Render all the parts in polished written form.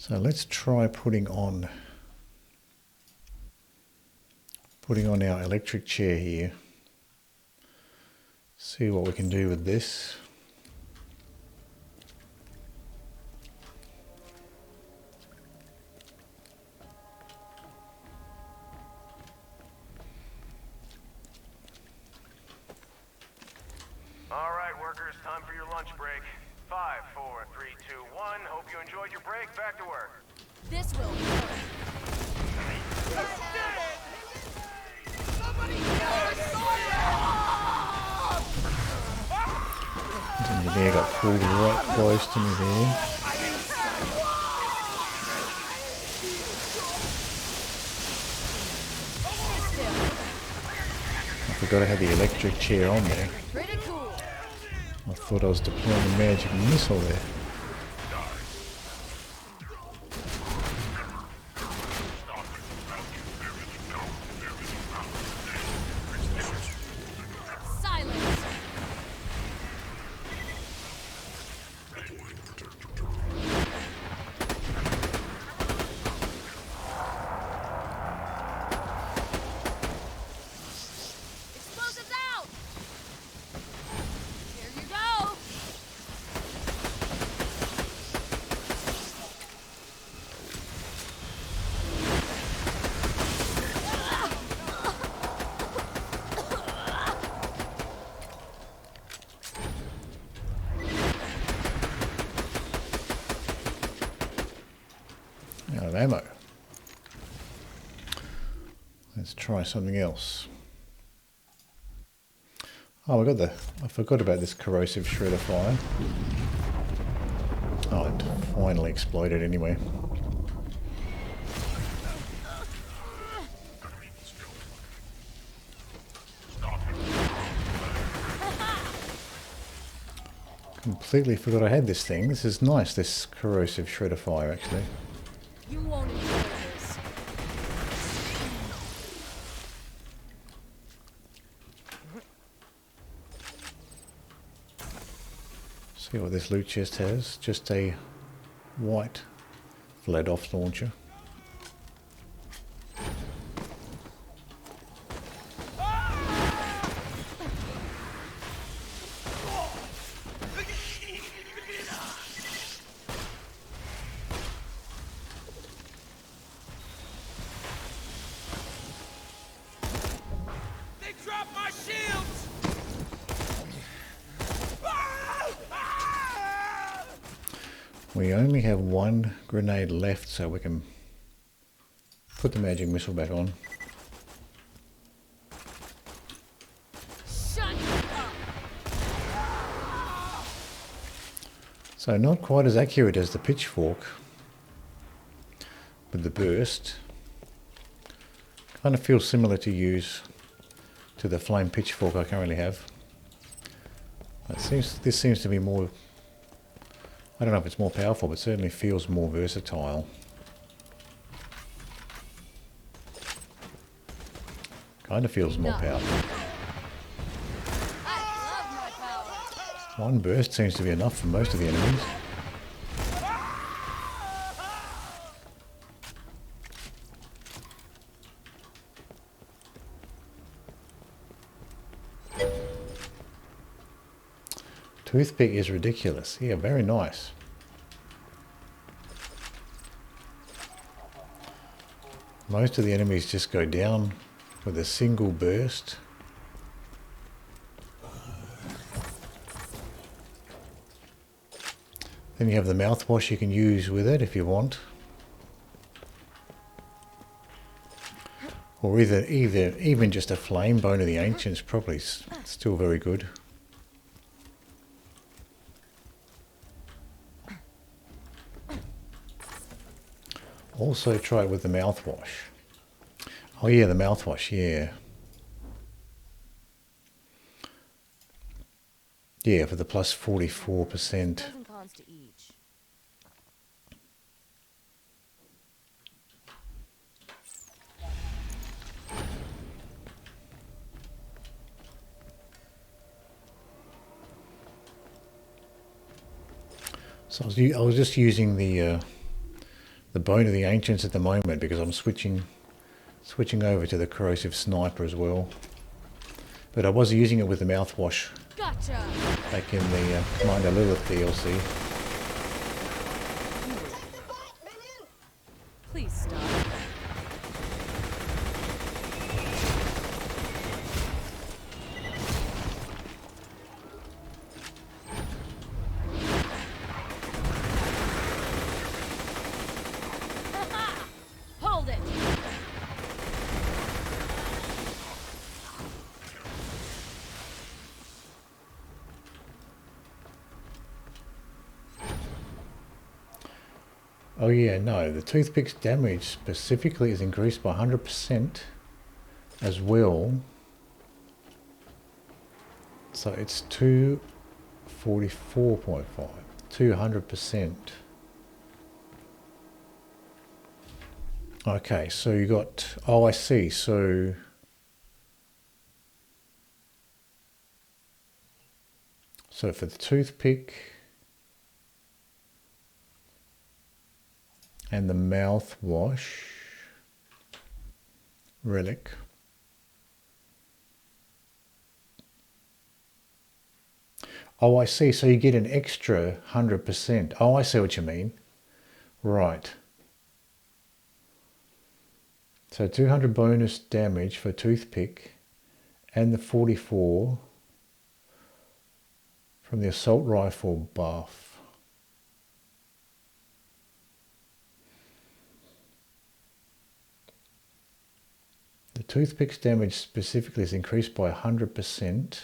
So let's try putting on our electric chair here. See what we can do with this. All right, workers, time for your lunch break. 5, 4, 3, 2, 1. Hope you enjoyed your break. Back to work. This will work. The engineer got pulled right close to me there. I forgot I had the electric chair on there. Pretty cool. I thought I was deploying a magic missile there. Silence. Explosives out. Here you go. Out of ammo. Let's try something else. Oh, I forgot about this corrosive shredder fire. Oh, it finally exploded anyway. Completely forgot I had this thing. This is nice, this corrosive shredder fire actually. You won't enjoy this. See what this loot chest has. Just a white Vladof launcher. They dropped my shields! We only have one grenade left, so we can put the magic missile back on. Shut up. So not quite as accurate as the pitchfork with the burst. Kind of feels similar to the flame pitchfork I currently have. This seems to be more, I don't know if it's more powerful, but certainly feels more versatile. Kind of feels more powerful. I love my power. One burst seems to be enough for most of the enemies. Toothpick is ridiculous. Yeah, very nice. Most of the enemies just go down with a single burst. Then you have the mouthwash you can use with it if you want. Or even just a flame bone of the ancients, probably still very good. Also try it with the mouthwash. Oh yeah, the mouthwash, yeah. Yeah, for the plus 44%. Pros and cons to each. So I was just using the the bone of the ancients at the moment because I'm switching over to the corrosive sniper as well. But I was using it with the mouthwash Gotcha. back in the Commander Lilith DLC. Please stop. Hold it. Oh yeah, no, the toothpick's damage specifically is increased by 100% as well. So it's 244.5, 200%. Okay, so you got, oh I see, so for the toothpick and the mouthwash relic, oh I see, so you get an extra 100%. Oh, I see what you mean. Right. So 200 bonus damage for toothpick and the 44 from the assault rifle buff. The toothpick's damage specifically is increased by 100%.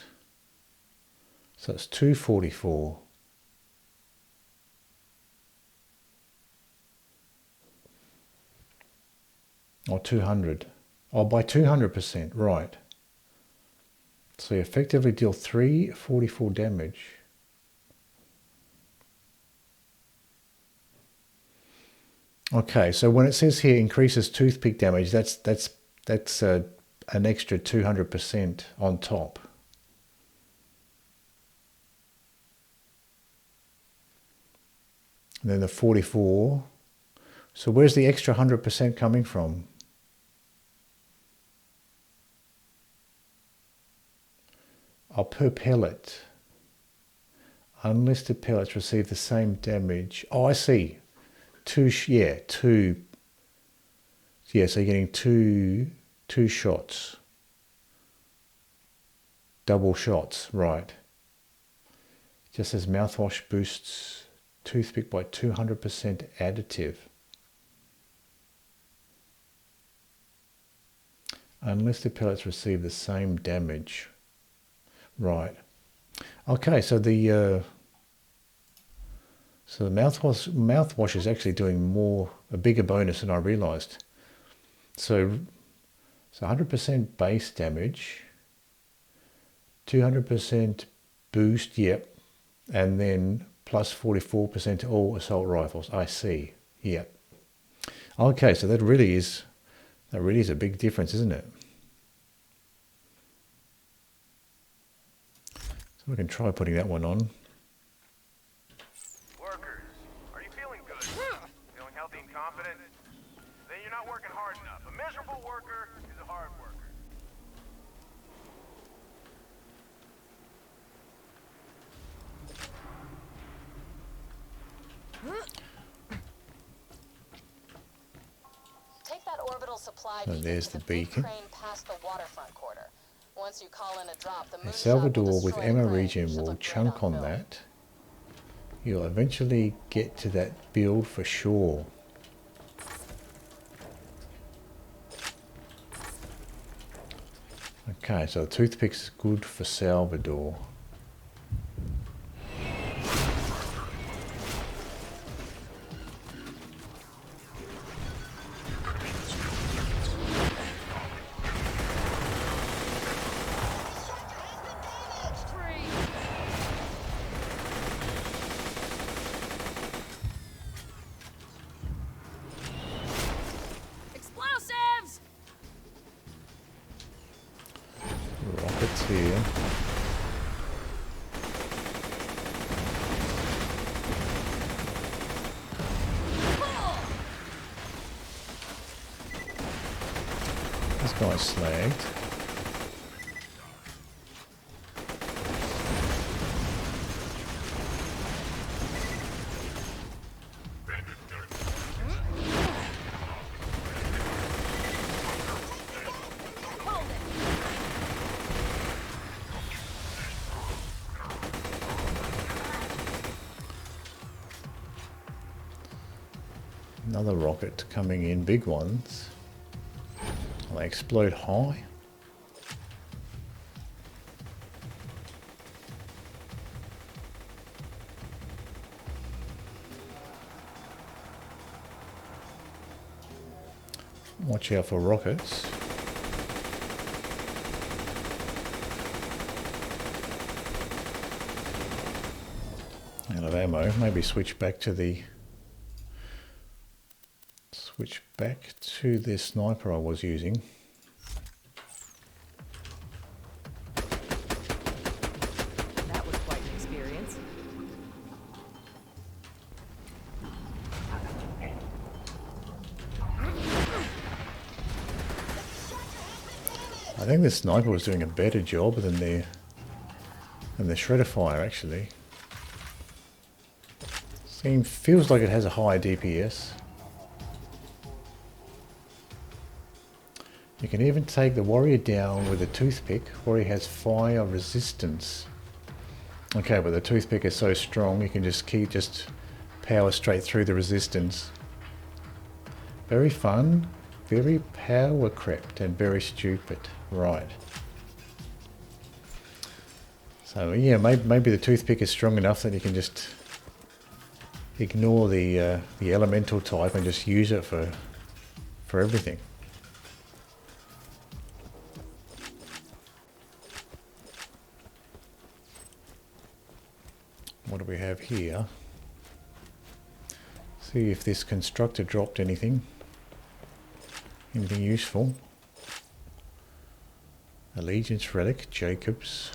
So it's 244. Or 200. Oh, by 200%, right. So you effectively deal 344 damage. Okay, so when it says here increases toothpick damage, that's an extra 200% on top. And then the 44. So where's the extra 100% coming from? Oh, per pellet. Unlisted pellets receive the same damage. Oh, I see. Two. Yeah, so you're getting two shots. Double shots, right. Just says mouthwash boosts toothpick by 200% additive. Unlisted pellets receive the same damage. Right. Okay, so the mouthwash is actually doing a bigger bonus than I realized. So 100% base damage, 200% boost, yep, and then plus 44% to all assault rifles. I see. Yep. Okay, so that really is a big difference, isn't it? So we can try putting that one on. Workers, are you feeling good? Feeling healthy and confident? Then you're not working hard enough. A miserable worker is a hard worker. Take that orbital supply So beacon there's to the the big beacon. crane past the waterfront quarter. Once you call in a drop, the moonshot will Salvador with destroy Emma the crane. region Should will look great chunk on film. that. You'll eventually get to that build for sure. Okay, so the toothpick's good for Salvador. Explosives! Rockets here. This guy's slagged. Another rocket coming in, big ones. They explode high. Watch out for rockets. Out of ammo. Maybe switch back to the sniper I was using. That was quite an experience. I think the sniper was doing a better job than the shredder fire actually. Feels like it has a higher DPS. You can even take the warrior down with a toothpick. Warrior has fire resistance. Okay, but the toothpick is so strong you can just power straight through the resistance. Very fun, very power crept, and very stupid. Right. So yeah, maybe the toothpick is strong enough that you can just ignore the elemental type and just use it for everything. What do we have here? See if this constructor dropped anything useful. Allegiance relic, Jacobs.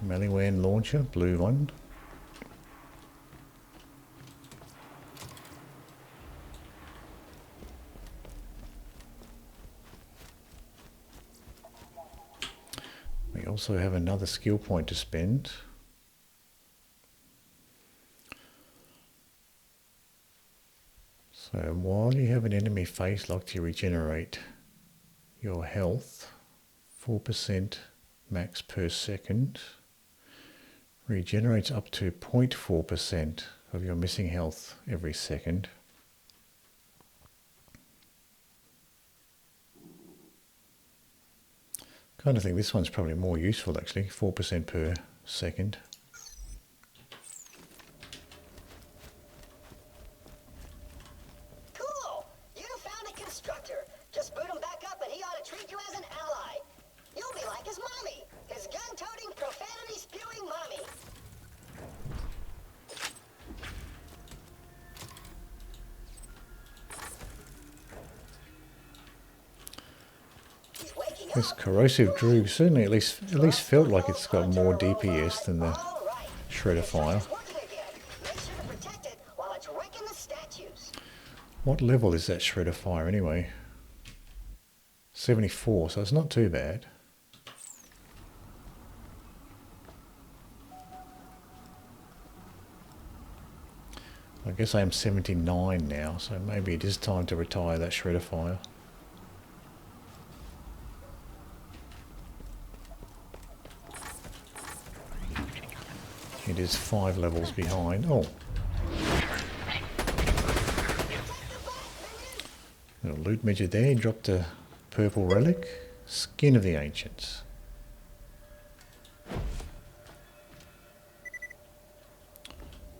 Maliwan launcher, blue one. We also have another skill point to spend. So while you have an enemy face locked, you regenerate your health 4% max per second. Regenerates up to 0.4% of your missing health every second. Kind of think this one's probably more useful actually, 4% per second. Cool! You found a constructor. Just boot him back up and he ought to treat you as an ally. You'll be like his mommy, his gun-toting, profanity-spewing mommy. This corrosive Droog certainly at least felt like it's got more DPS than the shredder fire. What level is that shredder fire anyway? 74, so it's not too bad. I guess I am 79 now, so maybe it is time to retire that shredder fire. It is 5 levels behind. Oh. Little loot midget there, dropped a purple relic. Skin of the Ancients.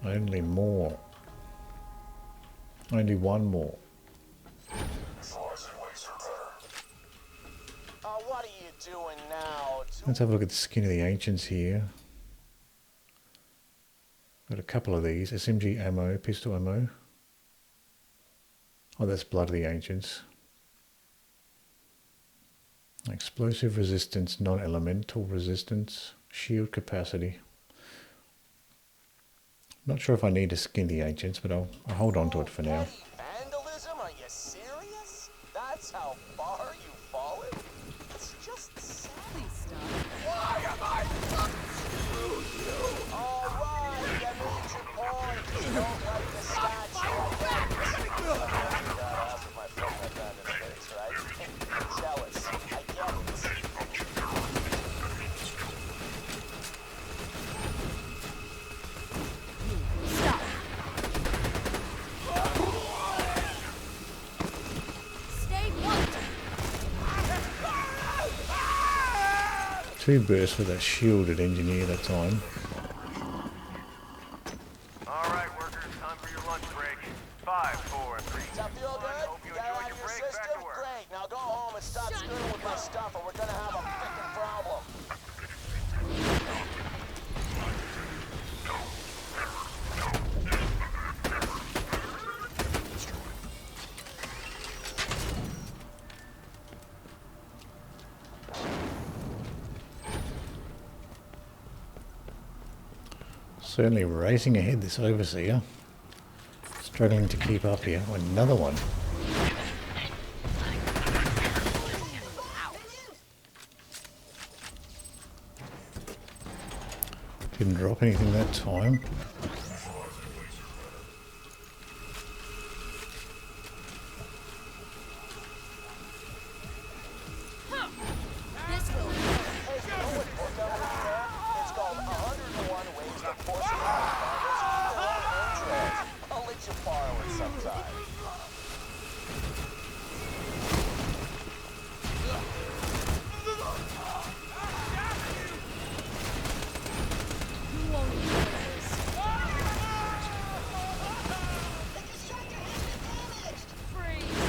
Only more. Only one more. What are you doing now? Let's have a look at the Skin of the Ancients here. Got a couple of these. SMG ammo, pistol ammo. Oh, that's Blood of the Ancients. Explosive resistance, non-elemental resistance, shield capacity. Not sure if I need to skin the ancients, but I'll hold on to it for now. Petty vandalism? Are you serious? That's how far you've fallen? It's just sad. Please stop. Why am I screwed you? All right, you made your point. You don't like the statue. That's my friend I found in space, right? Jealous. I get it. Stop. Stay put. 2 bursts with a shielded engineer that time. All right, workers, time for your lunch break. 5, 4, 3, Does that feel good? Hope you Got it enjoyed out your of your break. Back system? to work. Great. Now go home and stop screwing with my stuff or we're gonna have a freaking problem. Certainly racing ahead, this overseer. Struggling to keep up here. Oh, another one. Didn't drop anything that time. This will Hey, you know what book I'm reading there? It's called 101 Ways to Force Your Intro. I'll let you borrow it sometime. You won't enjoy this. The constructor has been damaged! Freeze.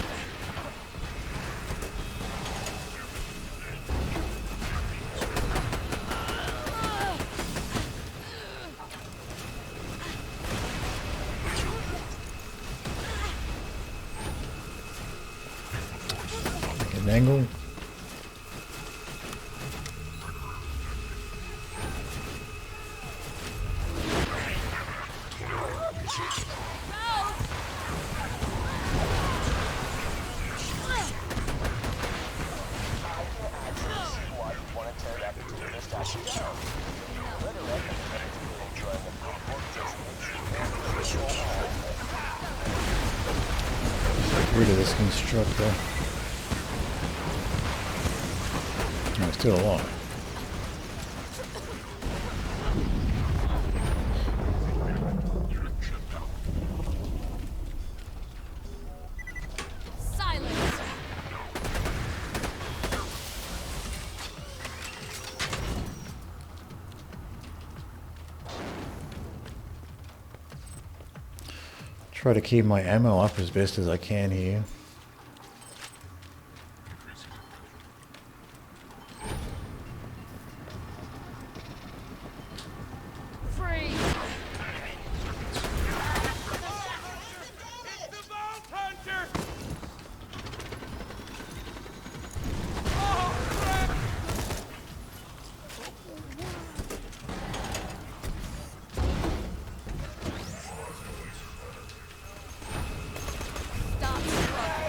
Get an angle. Why you want to tear that particular statue down? Literally, enjoying the book Get rid of this constructor. No, it's still alive. Silence. Try to keep my ammo up as best as I can here. Freeze. The Vault Hunter! Stop struggling.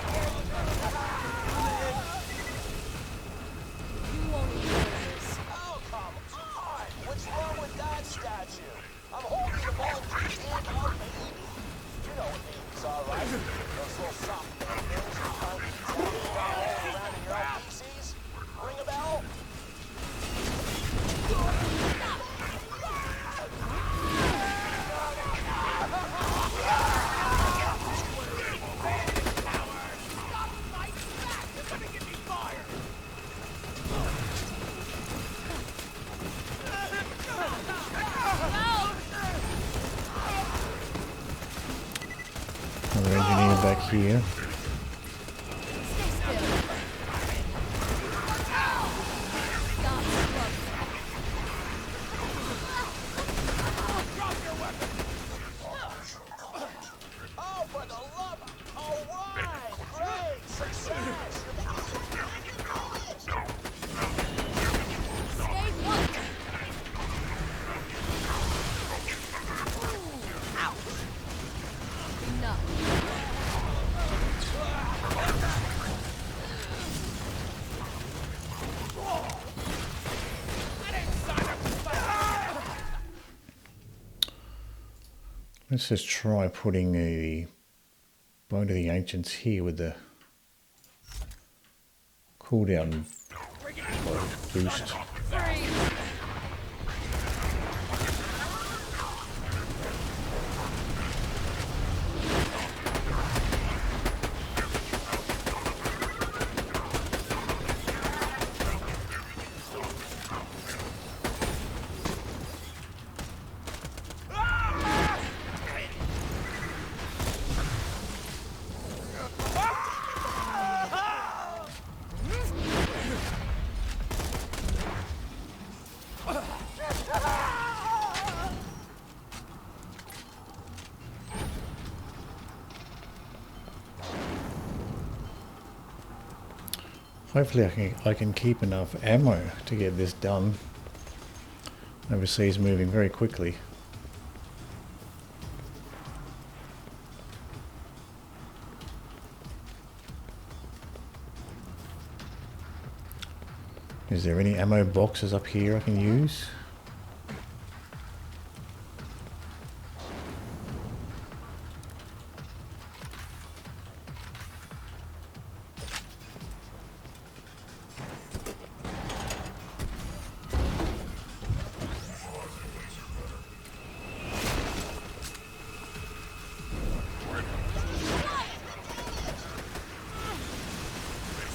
You won't enjoy this. Oh, come on! What's wrong with that statue? I'm holding the ball to the end of a baby. You know what babies are, right? Those little soft things you find all around in your own PCs? Ring a bell? Another engineer back here. Stay still. Stop struggling. Oh, for the love of... All right! Great! Success! Let's just try putting the Bone of the Ancients here with the cooldown boost. Hopefully I can keep enough ammo to get this done. Overseas moving very quickly. Is there any ammo boxes up here I can use?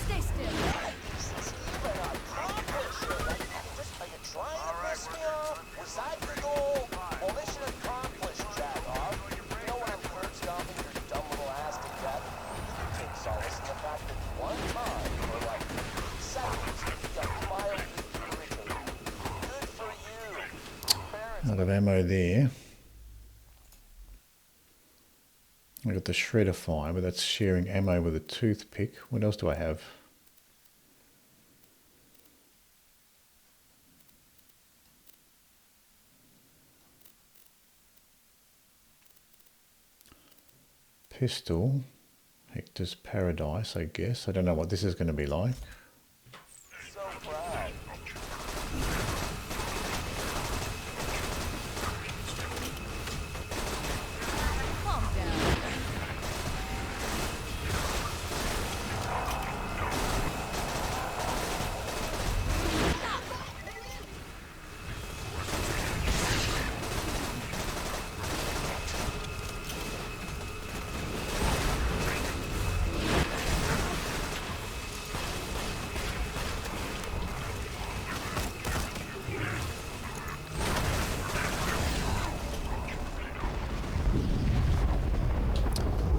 Stay still. A lot of ammo there. I got the shredder fire, but that's sharing ammo with a toothpick. What else do I have? Pistol. Hector's Paradise, I guess. I don't know what this is going to be like. So proud. Calm down.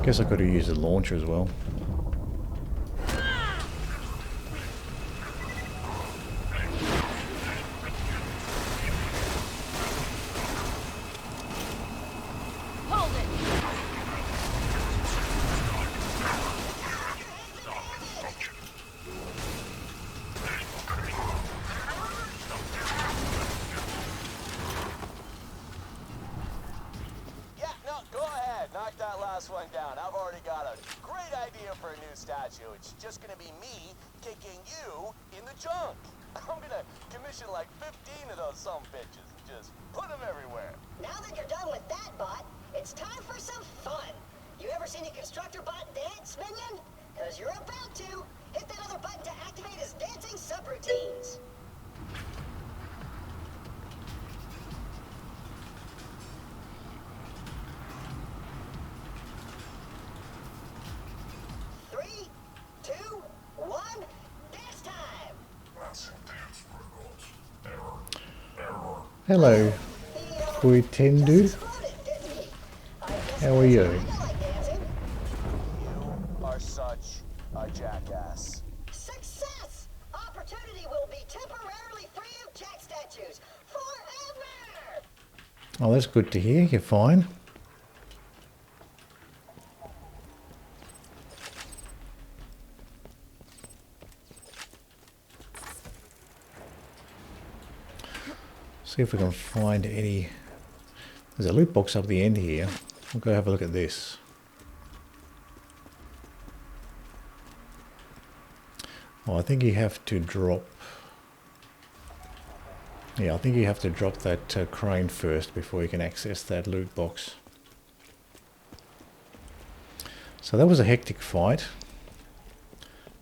Guess I could have used the launcher as well. Hold it. Yeah, no, go ahead. Knock that last one down. I've already got a great idea for a new statue. It's just gonna be me kicking you in the junk. I'm gonna commission like 15 of those some bitches and just put them everywhere. Now that you're done with that bot, it's time for some fun. You ever seen a constructor bot dance, minion? Because you're about to. Hit that other button to activate his dancing subroutines. Three, two, one, dance time! Hello, Puitendu. How are you? You are such a jackass. Success! Opportunity will be temporarily free of jack statues forever! Oh, that's good to hear. You're fine. See if we can find any. There's a loot box up the end here. We'll go have a look at this. Oh, I think you have to drop. Yeah, I think you have to drop that crane first before you can access that loot box. So that was a hectic fight.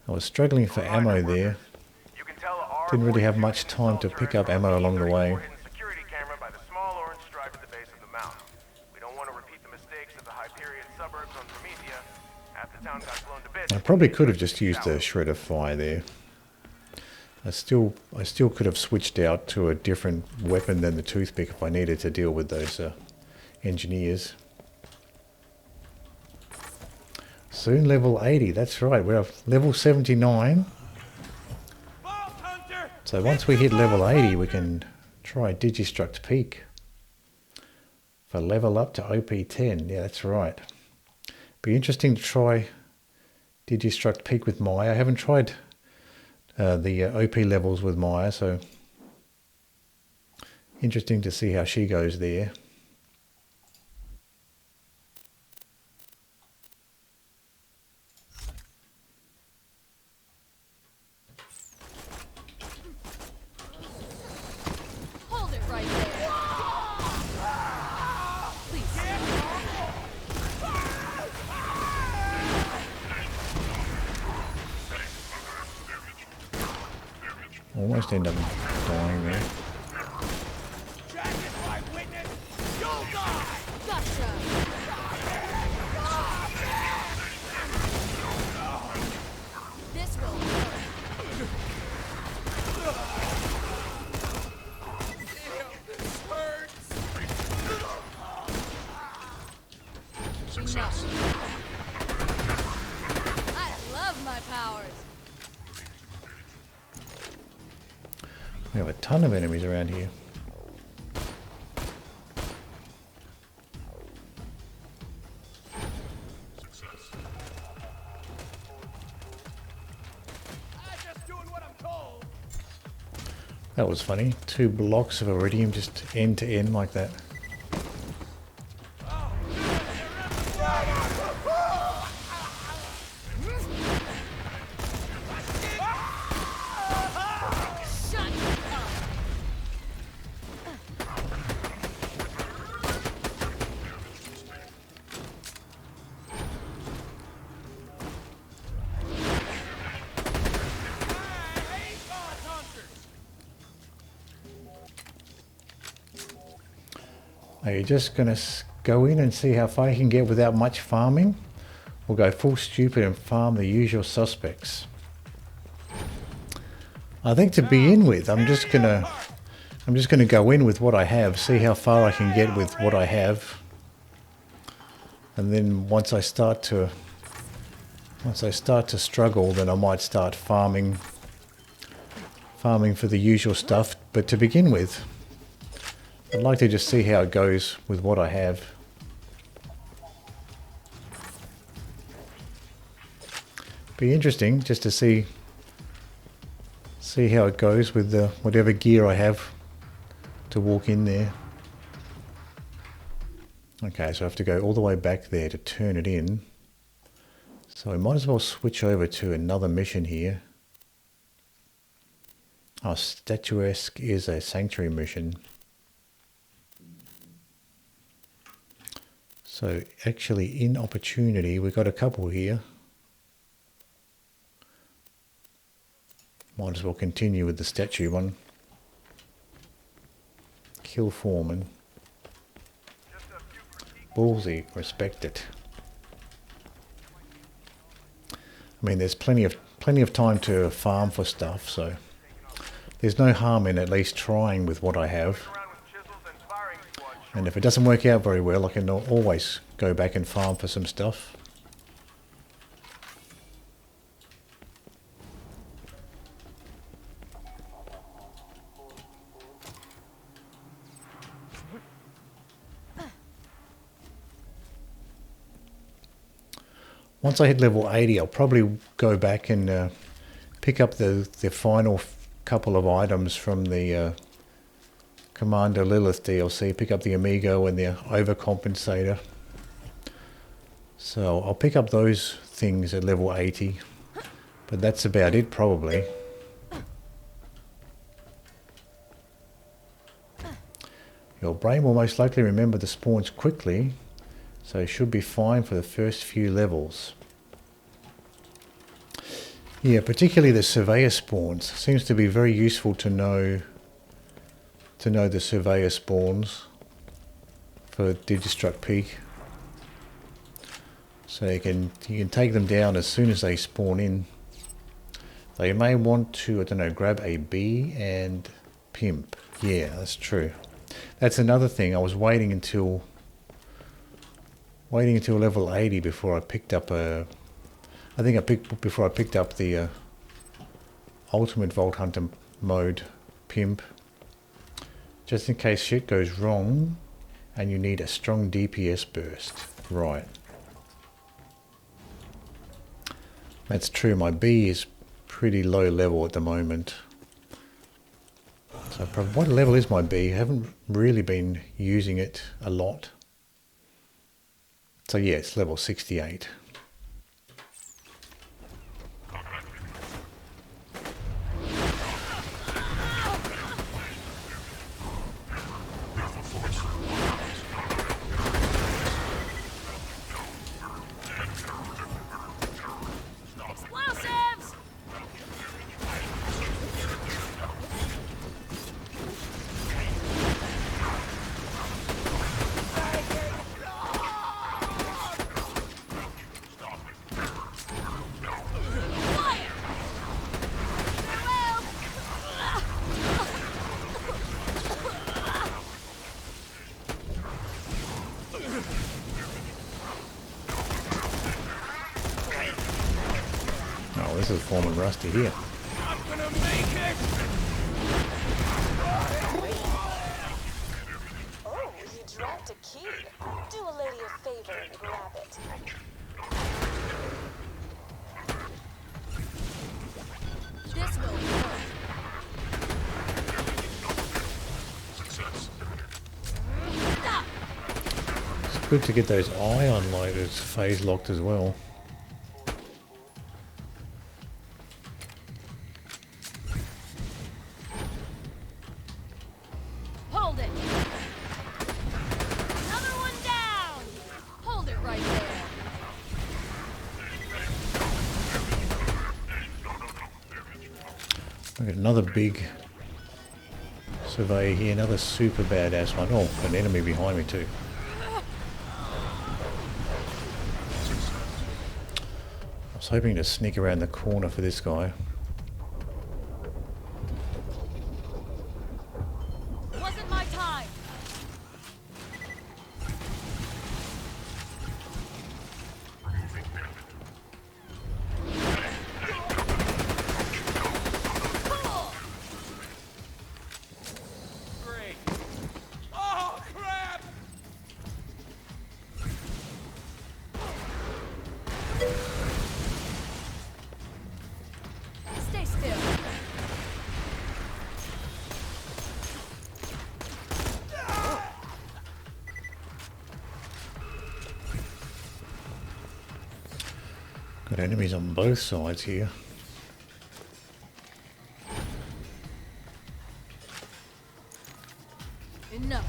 I was struggling for ammo there. You can tell a Didn't really have much time to pick up ammo along the way. security camera by the small orange stripe at the base of the mountain. We don't want to repeat the mistakes of the Hyperion suburbs on Promethea. Half the town got blown to bits. I probably could have just used the shredder fire there. I still could have switched out to a different weapon than the toothpick if I needed to deal with those engineers. Soon level 80, that's right, we're level 79. So once we hit level 80 we can try Digistruct Peak for level up to OP10, yeah that's right. Be interesting to try Digistruct Peak with Maya. I haven't tried the OP levels with Maya, so interesting to see how she goes there. Hold it right there. Please. Almost end up dying there. Gotcha. This will work. Enough. I love my powers. We have a ton of enemies around here. That was funny. 2 blocks of iridium just end to end like that. Shut up. Are you just going to go in and see how far you can get without much farming? Or go full stupid and farm the usual suspects? I think to begin with, I'm just gonna go in with what I have, see how far I can get with what I have. And then once I start to struggle, then I might start farming for the usual stuff. But to begin with, I'd like to just see how it goes with what I have. Be interesting just to see how it goes with whatever gear I have to walk in there. Okay, so I have to go all the way back there to turn it in. So I might as well switch over to another mission here. Our statuesque is a sanctuary mission. So actually in opportunity, we've got a couple here. Might as well continue with the statue one. Kill Foreman. Ballsy, respect it. I mean, there's plenty of time to farm for stuff, so there's no harm in at least trying with what I have. And if it doesn't work out very well, I can always go back and farm for some stuff. Once I hit level 80, I'll probably go back and pick up the final couple of items from the Commander Lilith DLC. Pick up the Amigo and the Overcompensator. So I'll pick up those things at level 80. But that's about it probably. Your brain will most likely remember the spawns quickly, so it should be fine for the first few levels. Yeah, particularly the surveyor spawns. Seems to be very useful to know the surveyor spawns for Digistruct Peak. So you can take them down as soon as they spawn in. So you may want to, I don't know, grab a bee and pimp. Yeah, that's true. That's another thing. I was waiting until level 80 before I picked up a. I think before I picked up the Ultimate Vault Hunter mode pimp, just in case shit goes wrong and you need a strong DPS burst. Right. That's true. My bee is pretty low level at the moment. So what level is my bee? I haven't really been using it a lot. So yeah, it's level 68. Explosives! Oh, this is Foreman Rusty here. I'm gonna make it! Oh, you dropped a key. Do a lady a favor and grab it. This will work. Stop! It's good to get those ion loaders phase locked as well. Hold it! Another one down! Hold it right there. Look at another big surveyor here, another super badass one. Oh, an enemy behind me too. I was hoping to sneak around the corner for this guy. Wasn't my time. Great. Oh, crap! Stay still. Got enemies on both sides here. Enough.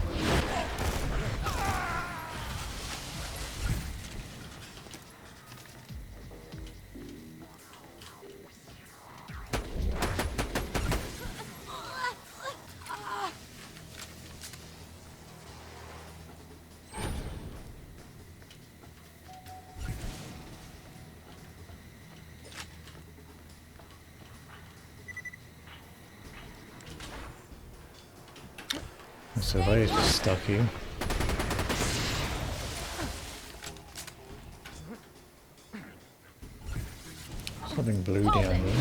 The surveyor's just stuck here. Something blue down here.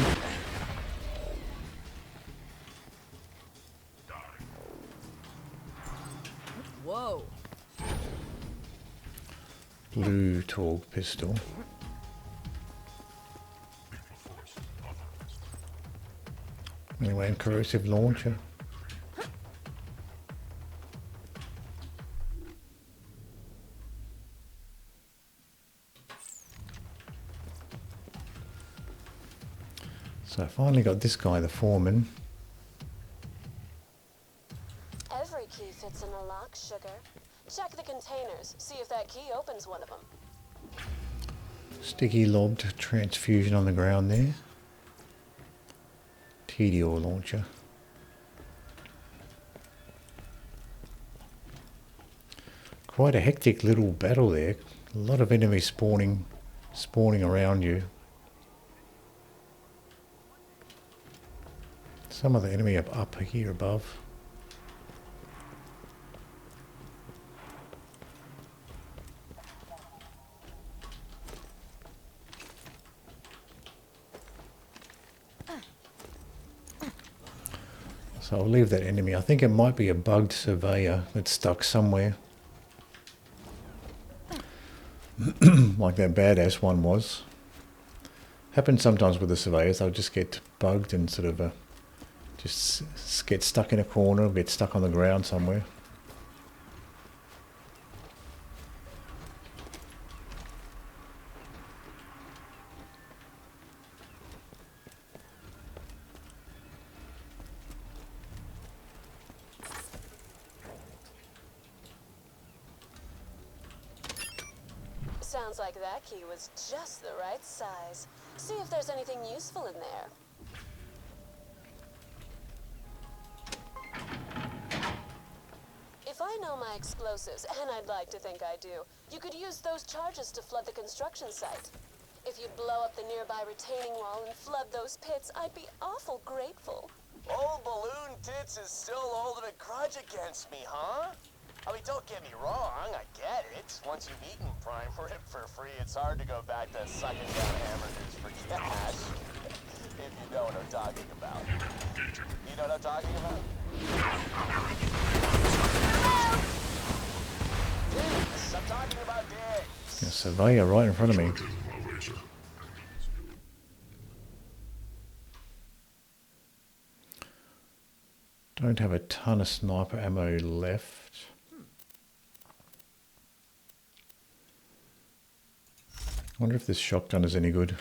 Whoa. Blue Torg pistol. Anyway, and corrosive launcher. So I finally got this guy, the foreman. Every key fits in a lock, sugar. Check the containers. See if that key opens one of them. Sticky lobbed transfusion on the ground there. meteor launcher. Quite a hectic little battle there. A lot of enemies spawning around you. Some of the enemy up here above. So I'll leave that enemy. I think it might be a bugged surveyor that's stuck somewhere. Like that badass one was. Happens sometimes with the surveyors. They'll just get bugged and sort of just get stuck in a corner, get stuck on the ground somewhere. Sounds like that key was just the right size. See if there's anything useful in there. If I know my explosives, and I'd like to think I do, you could use those charges to flood the construction site. If you blow up the nearby retaining wall and flood those pits, I'd be awful grateful. Old Balloon Tits is still holding a grudge against me, huh? I mean, don't get me wrong, I get it. Once you've eaten Prime Rib for free, it's hard to go back to sucking down hamburgers for cash. If you know what I'm talking about. You know what I'm talking about? Dicks! I'm talking about dicks! A surveyor right in front of me. Don't have a ton of sniper ammo left. I wonder if this shotgun is any good.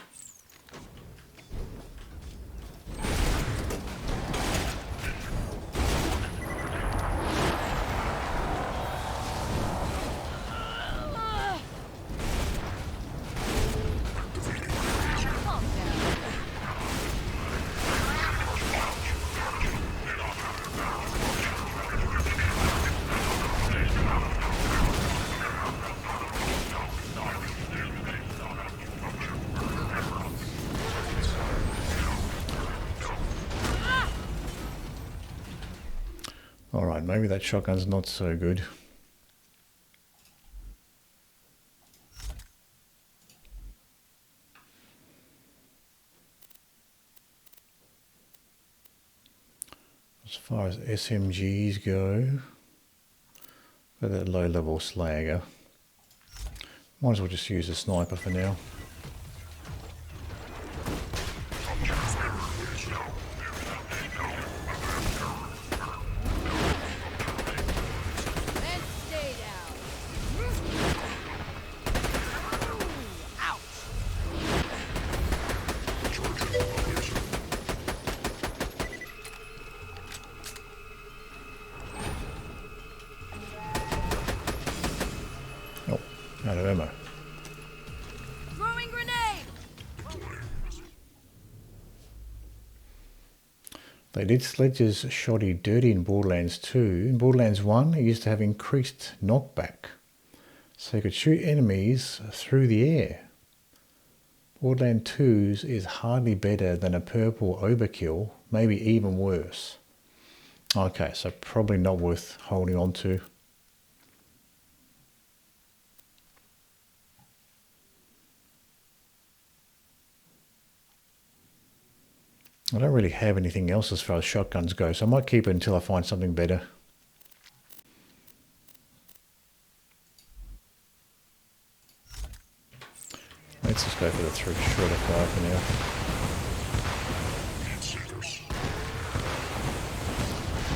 Alright, maybe that shotgun's not so good. As far as SMGs go, for that low level slagger, might as well just use a sniper for now. Out of ammo. Throwing grenade. They did Sledge's shoddy dirty in Borderlands 2. In Borderlands 1, it used to have increased knockback, so you could shoot enemies through the air. Borderlands 2's is hardly better than a purple overkill, maybe even worse. Okay, so probably not worth holding on to. I don't really have anything else as far as shotguns go, so I might keep it until I find something better. Let's just go for the shorter fire for now.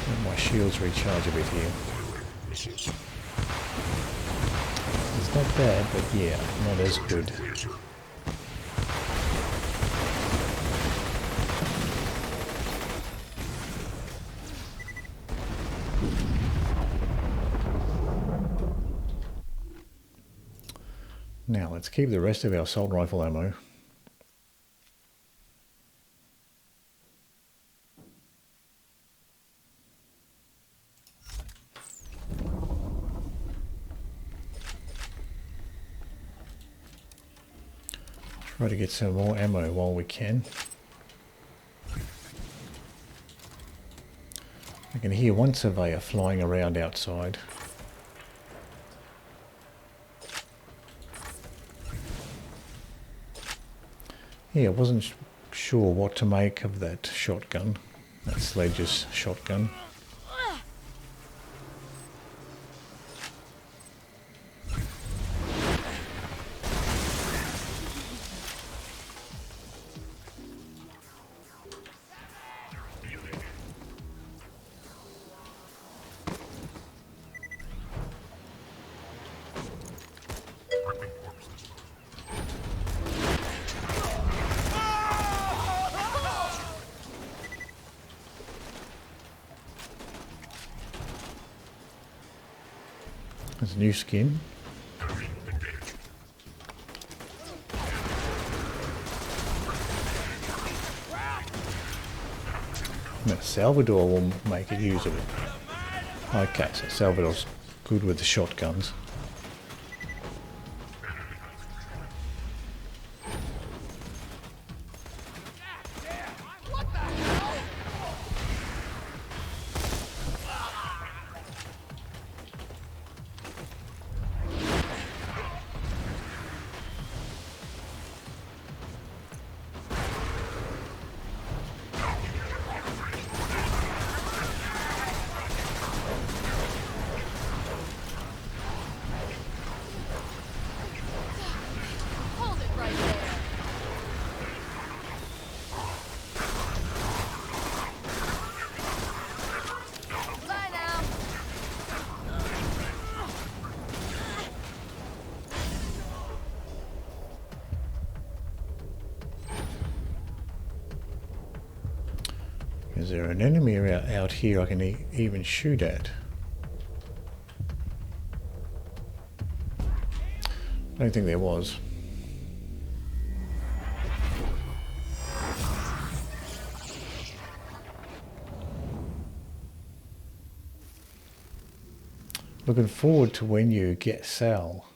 Let my shields recharge a bit here. It's not bad, but yeah, not as good. Now let's keep the rest of our assault rifle ammo. Try to get some more ammo while we can. I can hear one surveyor flying around outside. Yeah, I wasn't sure what to make of that shotgun. That Sledge's shotgun. There's a new skin. Now Salvador will make it usable. Okay, so Salvador's good with the shotguns. Hold it right there. Bye now. Is there an enemy out here I can even shoot at? I don't think there was. Looking forward to when you get Sal.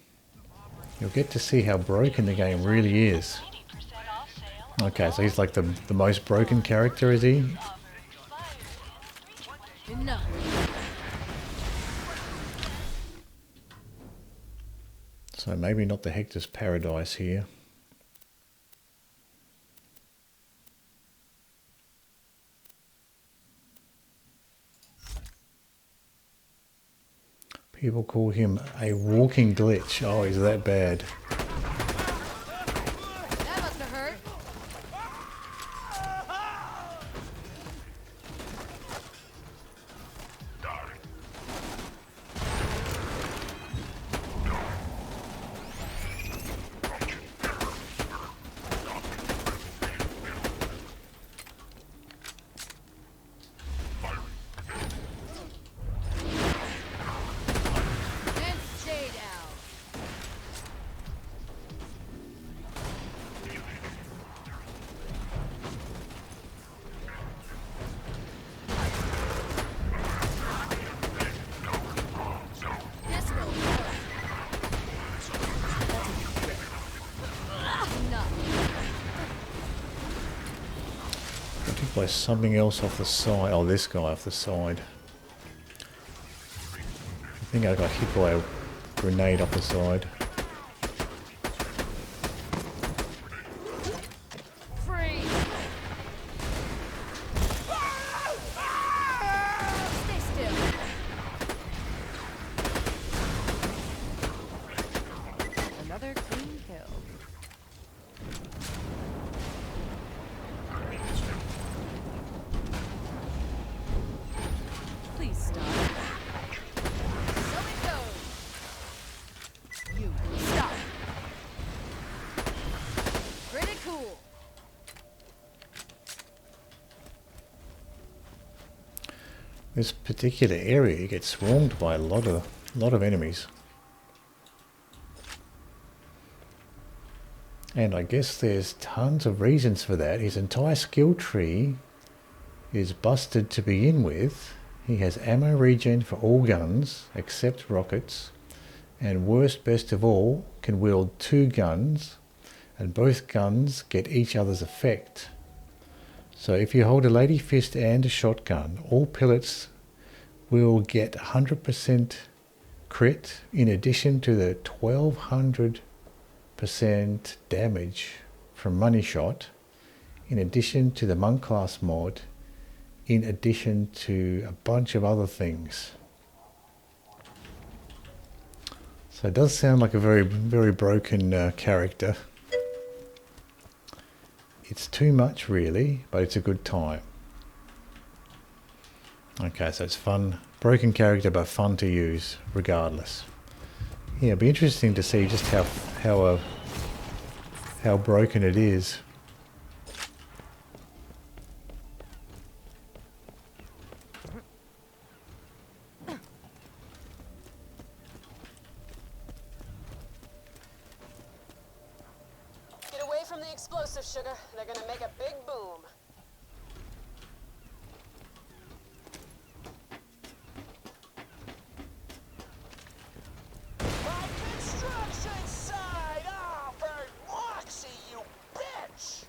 You'll get to see how broken the game really is. Okay, so he's like the most broken character, is he? Enough. So maybe not the Hector's Paradise here. People call him a walking glitch. Oh, he's that bad. That must have hurt. And stay down. This will hurt. Enough. I think by something else off the side. Oh, this guy off the side. I think I got hit by a grenade off the side. Free. Stay still. Another clean kill. Please stop. So it goes. You stop. Pretty cool. This particular area gets swarmed by a lot of enemies. And I guess there's tons of reasons for that. His entire skill tree is busted to begin with. He has ammo regen for all guns except rockets, and worst best of all, can wield 2 guns, and both guns get each other's effect. So if you hold a lady fist and a shotgun, all pellets will get 100% crit in addition to the 1200% damage from money shot, in addition to the monk class mod, in addition to a bunch of other things. So it does sound like a very, very broken character. It's too much really, but it's a good time. Okay, so it's fun. Broken character, but fun to use regardless. Yeah, it'd be interesting to see just how broken it is. Get away from the explosive, sugar. They're gonna make a big boom. My construction site! Oh, for Moxxi, you bitch!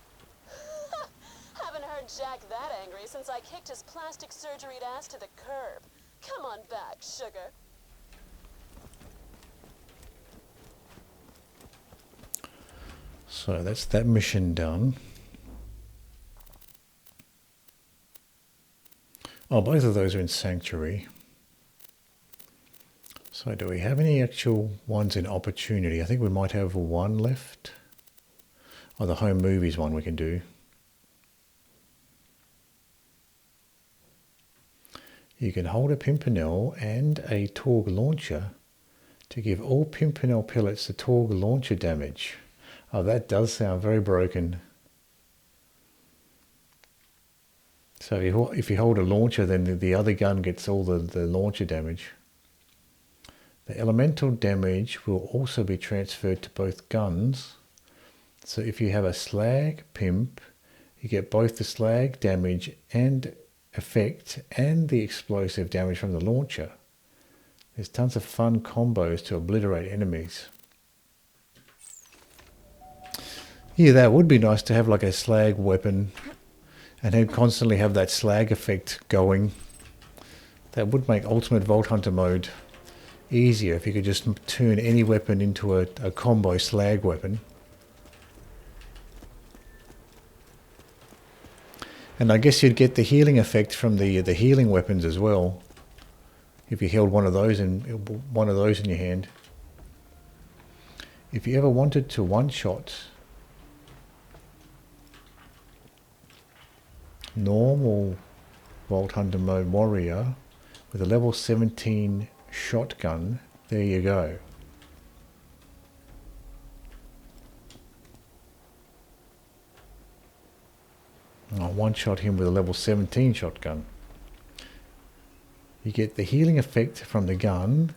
Haven't heard Jack that angry since I kicked his plastic surgeried ass to the curb. Come on back, sugar. So that's that mission done. Oh, both of those are in Sanctuary. So do we have any actual ones in Opportunity? I think we might have one left. Oh, the Home Movies one we can do. You can hold a Pimpernel and a Torg launcher to give all Pimpernel pellets the Torg launcher damage. Oh, that does sound very broken. So if you hold a launcher, then the other gun gets all the launcher damage. The elemental damage will also be transferred to both guns. So if you have a slag pimp, you get both the slag damage and effect and the explosive damage from the launcher. There's tons of fun combos to obliterate enemies. Yeah, that would be nice to have like a slag weapon and then constantly have that slag effect going. That would make Ultimate Vault Hunter mode easier if you could just turn any weapon into a combo slag weapon. And I guess you'd get the healing effect from the healing weapons as well, if you held one of those in your hand. If you ever wanted to one-shot normal Vault Hunter mode warrior with a level 17 shotgun, there you go. I one-shot him with a level 17 shotgun. You get the healing effect from the gun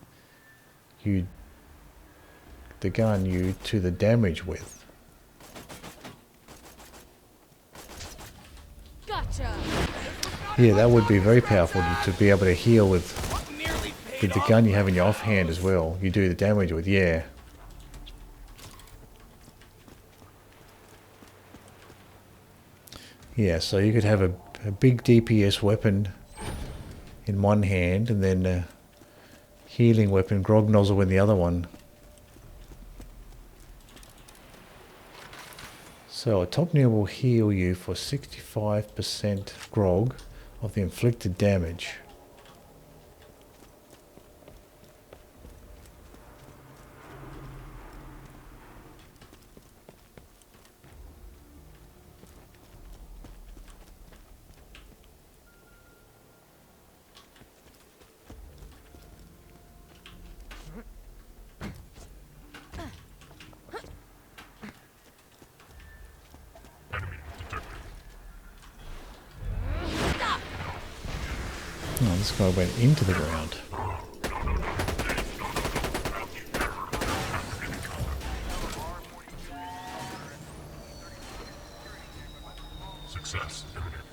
you to the damage with. Gotcha. Yeah, that would be very powerful to be able to heal with the gun you have in your offhand as well. You do the damage with, yeah. Yeah, so you could have a big DPS weapon in one hand and then a healing weapon, grog nozzle in the other one. So a top nail will heal you for 65% grog of the inflicted damage. Oh, this guy went into the ground. Success imminent.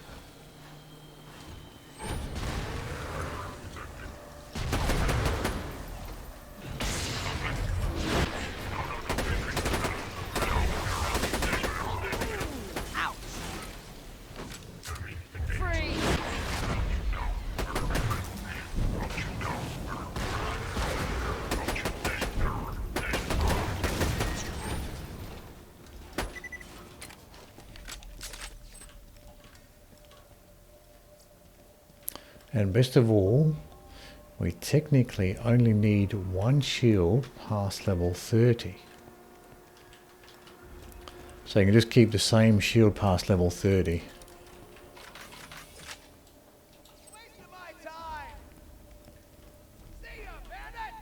And best of all, we technically only need one shield past level 30. So you can just keep the same shield past level 30. Wasting my time. See ya, bandit.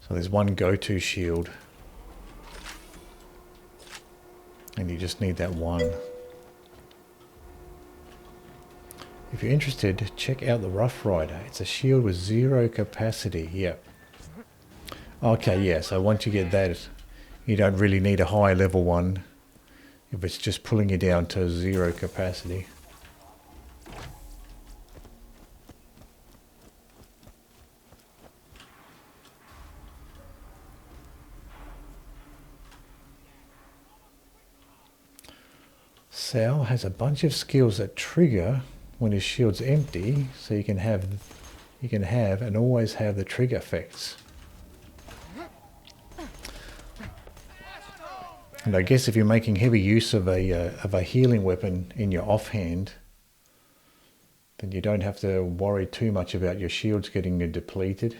So there's one go-to shield. And you just need that one. If you're interested, check out the Rough Rider. It's a shield with 0 capacity. Yep. Okay, yeah, so once you get that, you don't really need a high level one if it's just pulling you down to 0 capacity. Sal has a bunch of skills that trigger when his shield's empty, so you can have and always have the trigger effects. And I guess if you're making heavy use of a healing weapon in your offhand, then you don't have to worry too much about your shields getting depleted.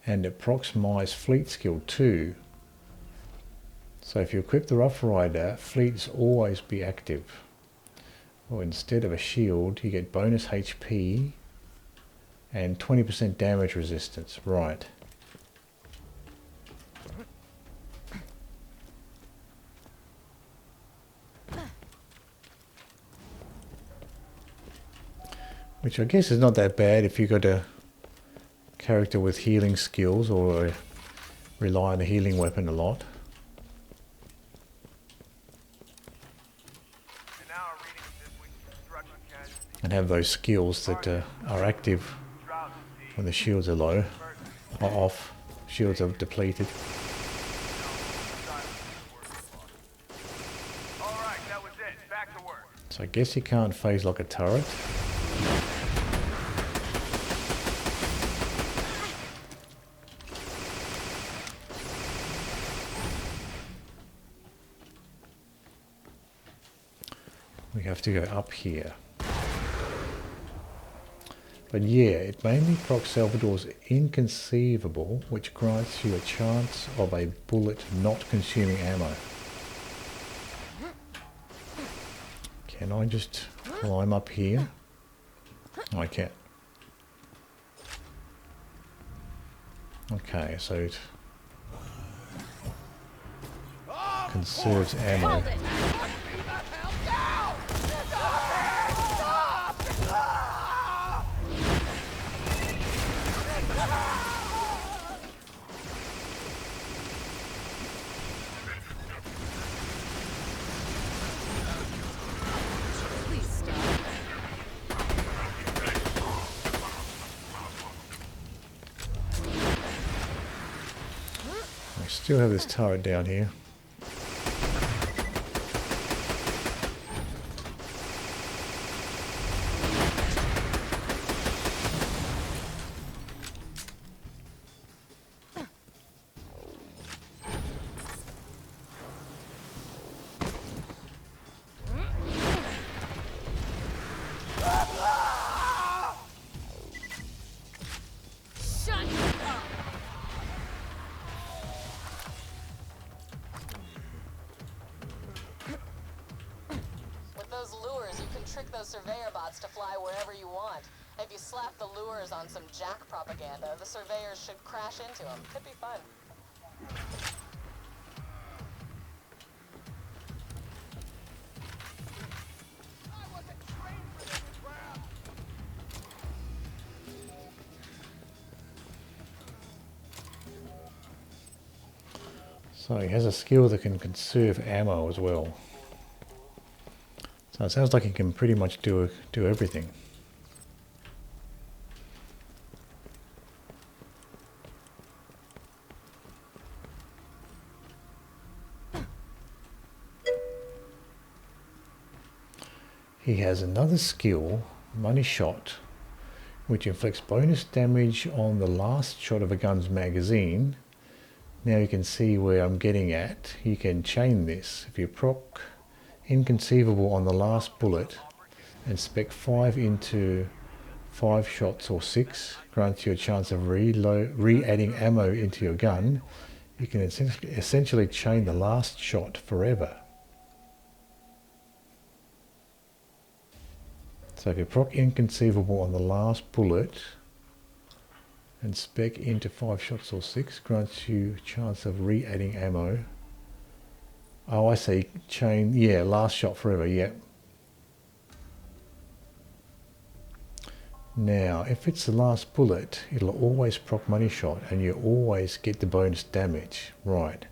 And it procs Mai's fleet skill too. So if you equip the Rough Rider, fleets always be active. Or instead of a shield, you get bonus HP and 20% damage resistance. Right. Which I guess is not that bad if you've got a character with healing skills or rely on the healing weapon a lot. And now a reading of this week's construction casualty. And have those skills that are active when the shields are low, or off, shields are depleted. Alright, that was it. Back to work. So I guess you can't phase like a turret. We have to go up here. But yeah, it mainly procs Salvador's Inconceivable, which grants you a chance of a bullet not consuming ammo. Can I just climb up here? Oh, I can't. Okay, so it conserves ammo. Please stop. I still have this turret down here. Shut up. With those lures, you can trick those surveyor bots to fly wherever you want. If you slap the lures on some jack propaganda, the surveyors should crash into them. Could be fun. I wasn't trained for this crap. So he has a skill that can conserve ammo as well. So it sounds like you can pretty much do everything. He has another skill, Money Shot, which inflicts bonus damage on the last shot of a gun's magazine. Now you can see where I'm getting at. You can chain this. If you proc Inconceivable on the last bullet and spec 5 into 5 shots or 6, grants you a chance of re-adding ammo into your gun. You can essentially chain the last shot forever. So if you proc Inconceivable on the last bullet and spec into 5 shots or 6, grants you a chance of re-adding ammo. Oh, I see. Chain, yeah, last shot forever, yeah. Now, if it's the last bullet, it'll always proc Money Shot and you always get the bonus damage. Right.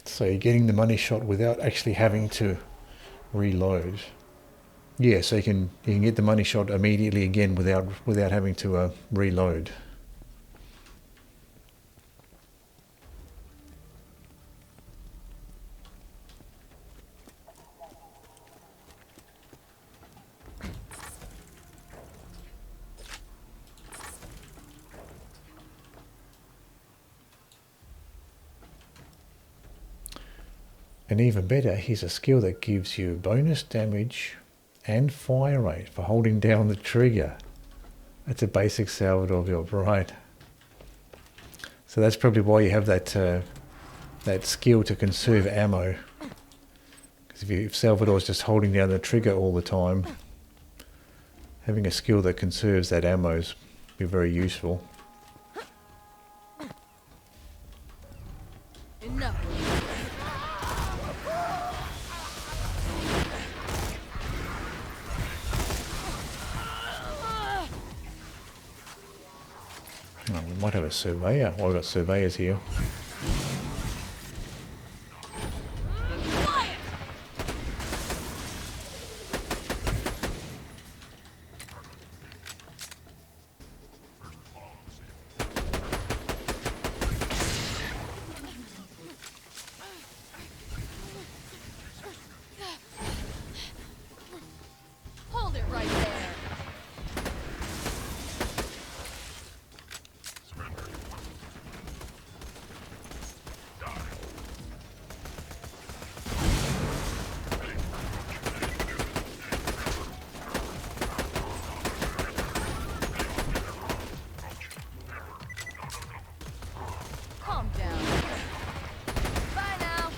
So you're getting the Money Shot without actually having to reload. Yeah, so you can get the Money Shot immediately again without having to reload. And even better, here's a skill that gives you bonus damage and fire rate for holding down the trigger. That's a basic Salvador build, right? So that's probably why you have that that skill to conserve ammo. Because if Salvador's just holding down the trigger all the time, having a skill that conserves that ammo is be very useful. Enough. Oh, we might have a surveyor. Well, I've got surveyors here. Hold it right there. Calm down. Bye now.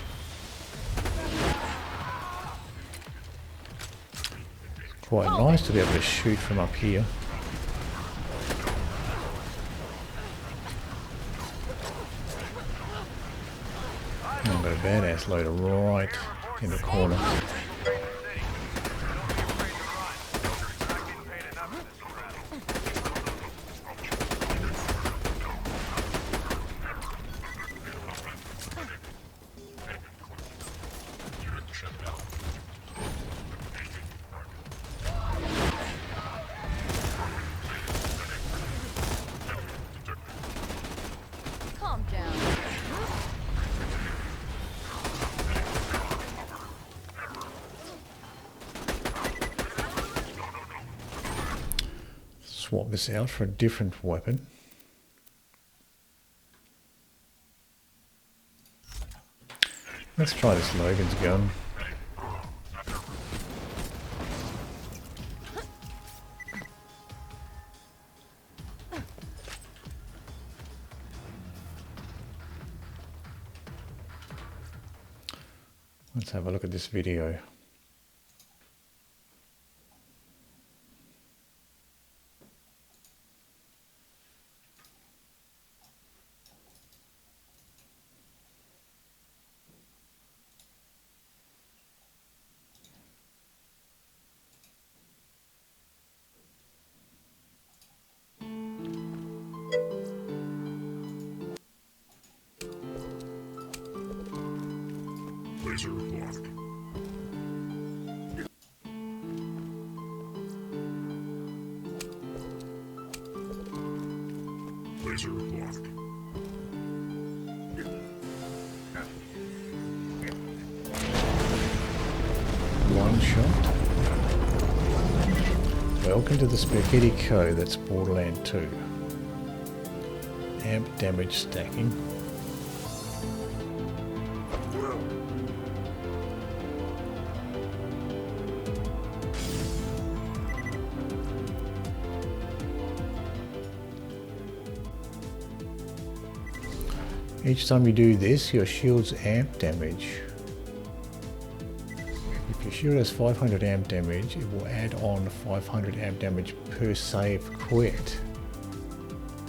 Quite nice to be able to shoot from up here. I've got a badass loader right in the corner. Calm down. Swap this out for a different weapon. Let's try this Logan's gun. Let's have a look at this video. Laser locked. Laser locked. One shot. Welcome to the spaghetti code that's Borderlands 2. Amp damage stacking. Each time you do this, your shield's amp damage. If your shield has 500 amp damage, it will add on 500 amp damage per save quit.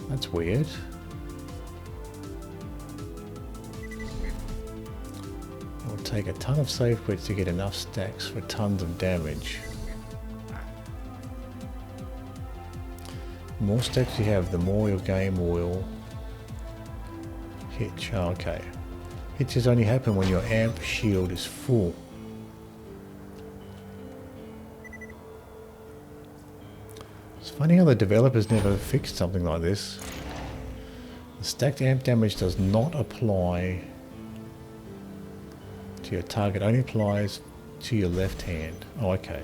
That's weird. It will take a ton of save quits to get enough stacks for tons of damage. The more stacks you have, the more your game will hitch. Oh, okay. Hitches only happen when your amp shield is full. It's funny how the developers never fixed something like this. The stacked amp damage does not apply to your target, only applies to your left hand. Oh, okay.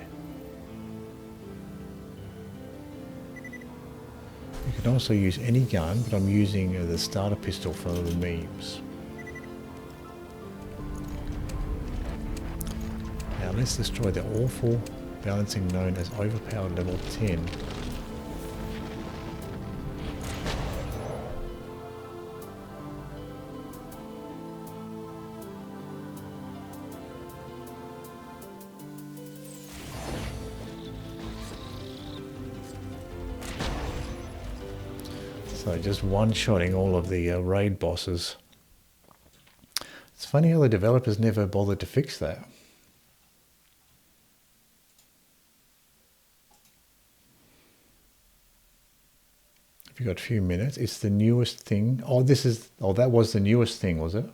You can also use any gun, but I'm using the starter pistol for the memes. Now let's destroy the awful balancing known as overpowered level 10. So just one-shotting all of the raid bosses. It's funny how the developers never bothered to fix that. If you've got a few minutes, it's the newest thing. Oh, that was the newest thing, was it?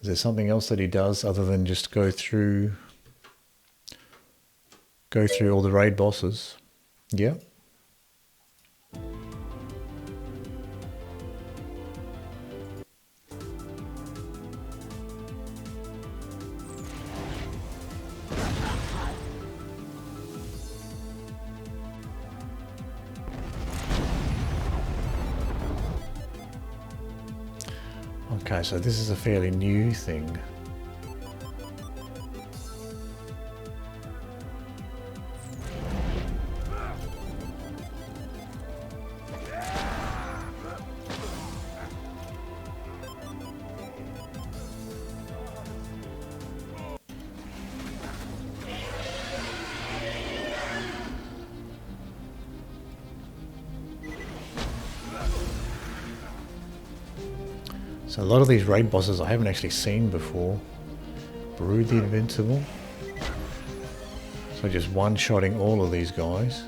Is there something else that he does other than just go through all the raid bosses? Yeah. Okay, so this is a fairly new thing. So a lot of these raid bosses I haven't actually seen before. Brood the Invincible. So just one-shotting all of these guys.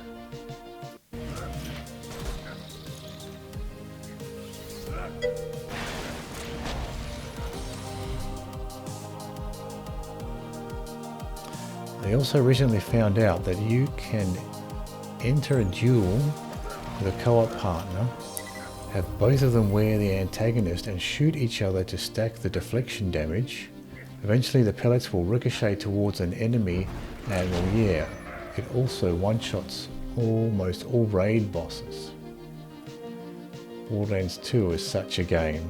They also recently found out that you can enter a duel with a co-op partner, have both of them wear the antagonist and shoot each other to stack the deflection damage. Eventually the pellets will ricochet towards an enemy and well, yeah, it also one-shots almost all raid bosses. Borderlands 2 is such a game.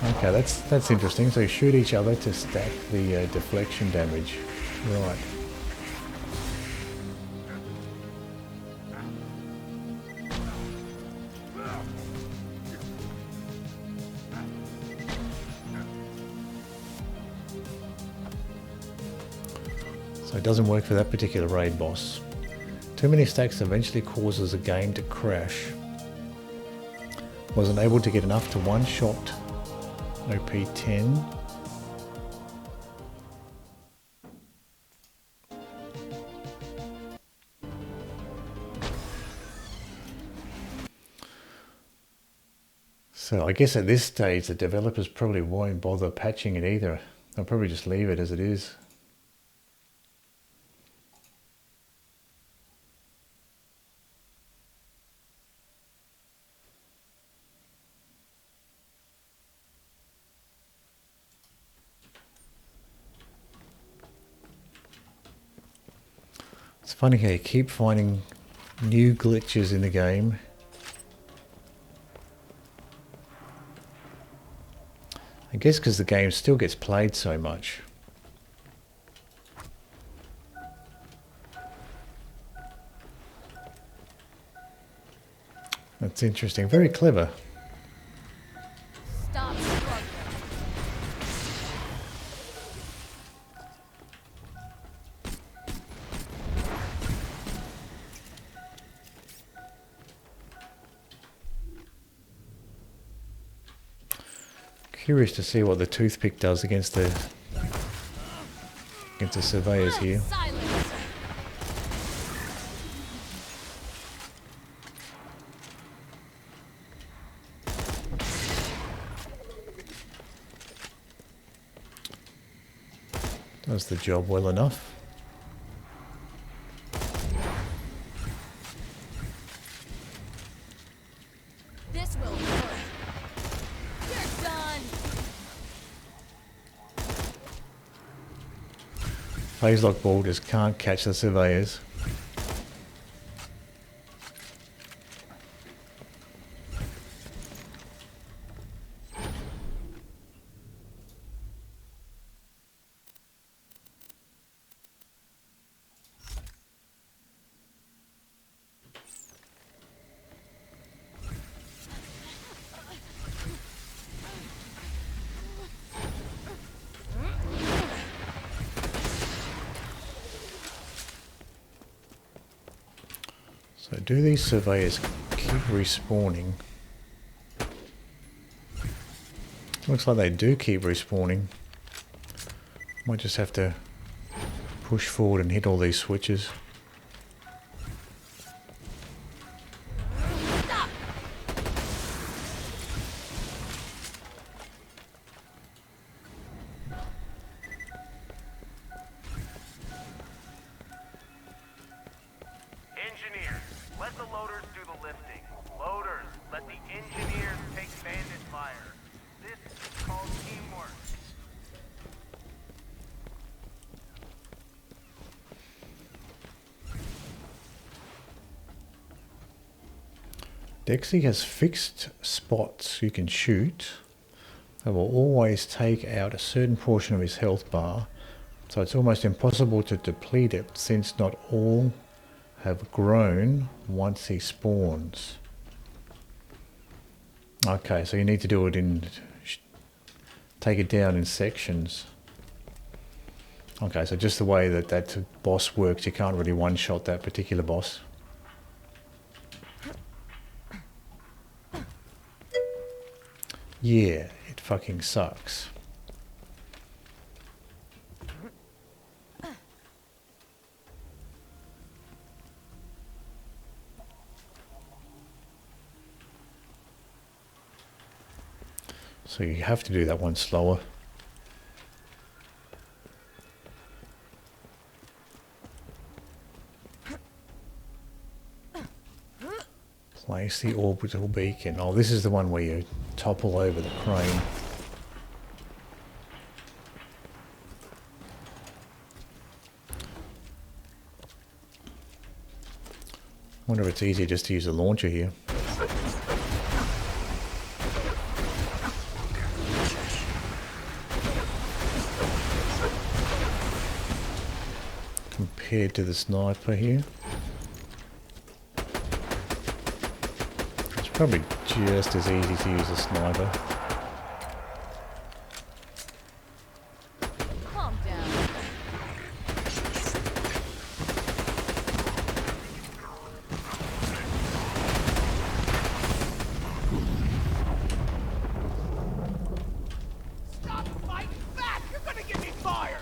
Okay, that's interesting. So you shoot each other to stack the deflection damage. Right. So it doesn't work for that particular raid boss. Too many stacks eventually causes a game to crash. Wasn't able to get enough to one-shot OP10. So I guess at this stage the developers probably won't bother patching it either. They'll probably just leave it as it is. It's funny how you keep finding new glitches in the game. I guess because the game still gets played so much. That's interesting. Very clever. Stop struggling. Curious to see what the toothpick does against the surveyors here. Silence. Does the job well enough. This will work. You're done. Phase lock borders can't catch the surveyors. So do these surveyors keep respawning? Looks like they do keep respawning. Might just have to push forward and hit all these switches. Engineers, let the loaders do the lifting. Loaders, let the engineers take bandit fire. This is called teamwork. Dexy has fixed spots you can shoot. They will always take out a certain portion of his health bar, so it's almost impossible to deplete it since not all have grown once he spawns. Okay, so you need to do it in, take it down in sections. Okay, so just the way that that boss works, you can't really one-shot that particular boss. Yeah, it fucking sucks. So you have to do that one slower. Place the orbital beacon. Oh, this is the one where you topple over the crane. Wonder if it's easier just to use a launcher here. Compared to the sniper here. It's probably just as easy to use a sniper. Calm down. Stop fighting back! You're gonna get me fired!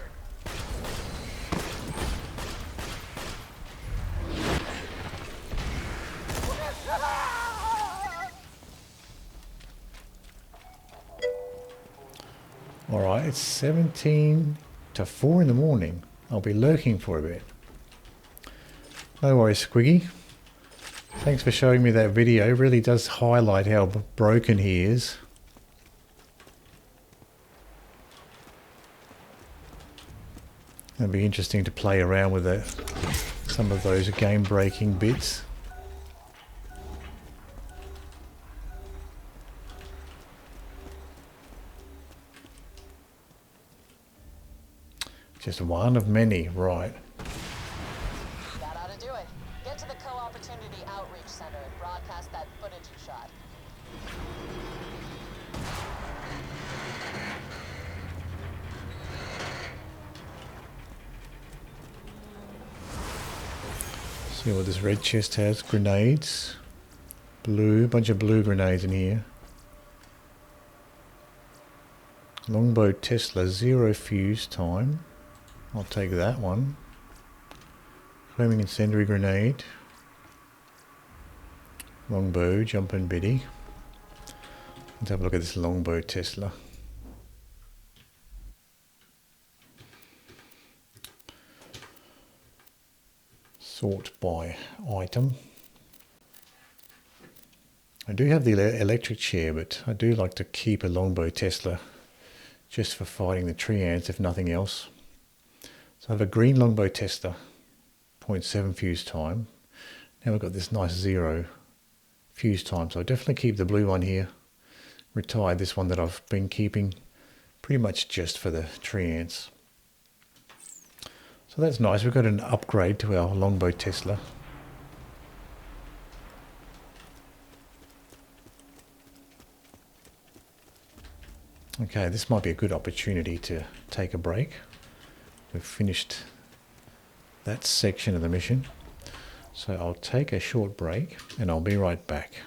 right, it's 17 to 4 in the morning. I'll be lurking for a bit. No worries, Squiggy. Thanks for showing me that video. It really does highlight how broken he is. It'll be interesting to play around with some of those game-breaking bits. Just one of many, right. That ought to do it. Get to the Co-Opportunity Outreach Center and broadcast that footage you shot. See what this red chest has. Grenades. Blue, bunch of blue grenades in here. Longbow Tesla, 0 fuse time. I'll take that one. Flaming incendiary grenade. Longbow, jumping biddy. Let's have a look at this longbow Tesla. Sort by item. I do have the electric chair, but I do like to keep a longbow Tesla just for fighting the tree ants, if nothing else. So I have a green longbow Tesla, 0.7 fuse time. Now we've got this nice 0 fuse time, so I'll definitely keep the blue one here. Retire this one that I've been keeping pretty much just for the tree ants. So that's nice. We've got an upgrade to our longbow Tesla. Okay, this might be a good opportunity to take a break. We've finished that section of the mission. So I'll take a short break and I'll be right back.